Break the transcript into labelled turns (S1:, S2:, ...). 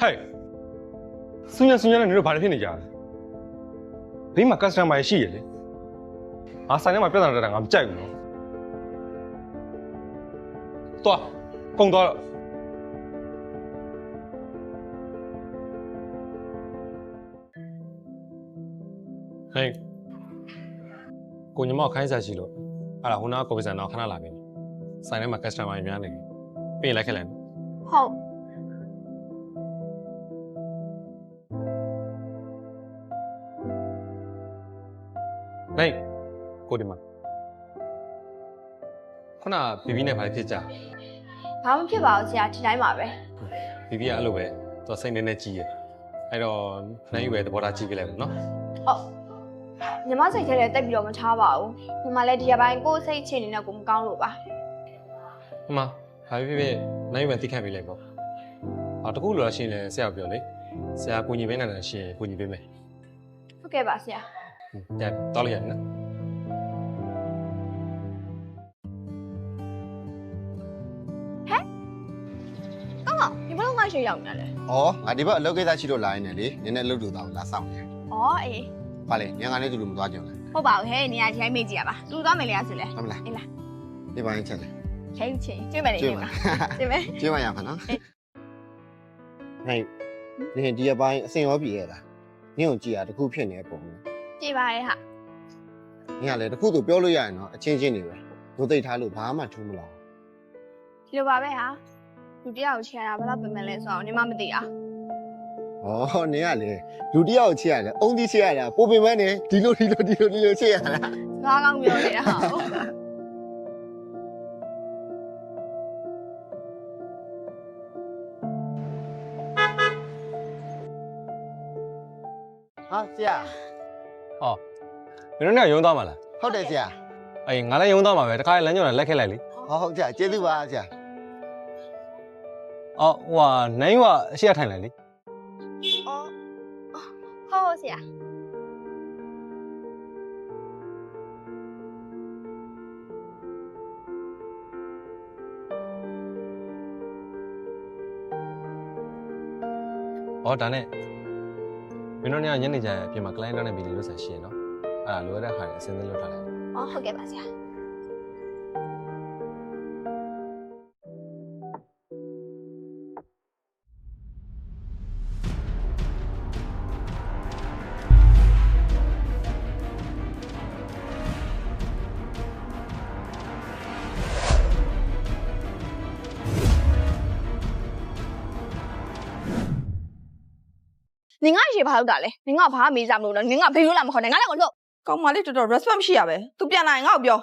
S1: ဟဲ့ဆူညံနေတို့ဘာလို့ဖြစ်နေကြလဲဘေးမှာ customer ရှိရလေငါဆိုင်ထဲမှာပြဿနာတက်တာငါမကြိုက်ဘူးနော်သွားကုန်သွားတော့ဟဲ့ကိုညီမခိုင်းစားရှိလို့အဲ့ဒါဟိုနာကော်ပီဆန်တော့ခဏလာပြီဆိုင်ထဲမှာ customer များနေပြီပြင်လိုက်ခဲ့လိုက်
S2: ဟုတ်
S1: ဟေးကိုဒီမှာခုနဘီဘီနဲ့ဘာဖြစ်ကြ
S2: ဘာမှဖြစ်ပါဘူးဆရာဒီတိုင်းပါပဲ
S1: ဘီဘီကအဲ့လိုပဲသူစိတ်နေကြီးရအဲ့တော့နိုင်ယူပဲသဘောထားကြည့်ကြလိုက်ဘူးနော်
S2: ဟုတ်ညီမစိတ်ထဲလည်းတက်ပြီးတော့မထားပါဘူးညီမလည်းဒီရပိုင်းကိုယ်စိတ်ချနေနဲ့ကိုမကောင်းလို့ပါ
S1: ဟိုမှာဘာဖြစ်နိုင်ယူပဲတိခတ်ပေးလိုက်ပေါ့တခုလိုရှိရင်လည်းဆရာပြောလေဆရာကိုညီပေးနိုင်တယ်ရှိရင်ကိုညီပေးမယ်
S2: ဟုတ်ကဲ့ပါဆရာ
S1: ညတောက်လိုက်ရနော်
S2: ကောင်းကောင်းဒီဘလုံးမရှိရောက်နေတယ်
S3: ။အော်ငါဒီဘက်အလုပ်ကိစ္စရှိလို့လာရင်းနဲ့လေနည်းနည်းအလုပ်တူတော့လာဆောင်နေတယ်
S2: ဩအေး
S3: ။ဘာလဲညငါနဲ့တူလို့မသွားကြဘူးလား
S2: ဟုတ်ပါဘူးဟဲ့နေရာဒီတိုင်းမေ့ကြည့်ရပါတူသွားမယ်လေဆိုလဲ
S3: ။ဟုတ်မလား
S2: အေးလား
S3: ။ဒီပိုင်းချက်လေ
S2: ခဲချင်းကျွေးမယ်လေ
S3: ကျွေး
S2: ကျွေး
S3: မှာ
S2: မယ်ကျွေးမယ်
S3: ကျွေးမရမှာနော်။ဟဲ့နင်ဒီအပိုင်းအစင်ရောပြည်ရတာ။နင်ကိုကြည်ရတခုဖြစ်နေတဲ့ပုံ။
S2: ကြည့်ပါရဲ့ဟာ
S3: နင်ကလည်းတခုသူပြောလို့ရရင်တော့အချင်းချင်းနေပဲ။တို့သိထားလို့ဘာမှထူးမလား
S2: ဒီလိုပါပဲဟာလူတယောက်ချရတာဘယ်တော့ပြင်မယ်လဲဆိုတော့ညီမမသိတာ
S3: ။အော်နင်ကလေလူတစ်ယောက်ချစ်ရတယ်။အုံကြီးချစ်ရတာပိုပင်မနဲ့ဒီလိုချစ်ရတာ
S2: စကားကောင်းပြောနေတာဟာ
S3: ။ဟာဆရာ
S1: ဟောမင်းတို့ကရုံးသွားမှာလား
S3: ဟုတ်တယ်ဆရာ
S1: အေးငါလည်းရုံးသွားမှာပဲတခါလမ်းကြောင်းလက်ခက်လိုက်လေ
S3: ။ဟုတ်ဆရာကျေးဇူးပါဆရာ
S1: အော်ဟိုဟာနိုင်ယူကအရှိရထိုင်လိုက်လေ
S2: ဩဟုတ်ဆရာ
S1: ဟောဒါနဲ့မင်းတို့ညညနေကျရင်ပြင်မှာ client နဲ့ဗီဒီယိုဆက်ရှင်းနော်အဲ့ဒါလိုရတဲ့ဟာတွေအစင်းသင်းလုပ်ထားလိုက်
S2: ဩဟုတ်ကဲ့ပါဆရာ နင်ကရေဘာလုပ်တာလဲနင်ကဘာမေးစားမလို့လဲနင်ကဘေးလို့လာမခေါ်နဲ့ငါလည်းကိုလို့
S4: ကောင်းမလေးတော်တော် respect မရှိရပဲ तू ပြန်လာရင်ငါ့ကိုပြော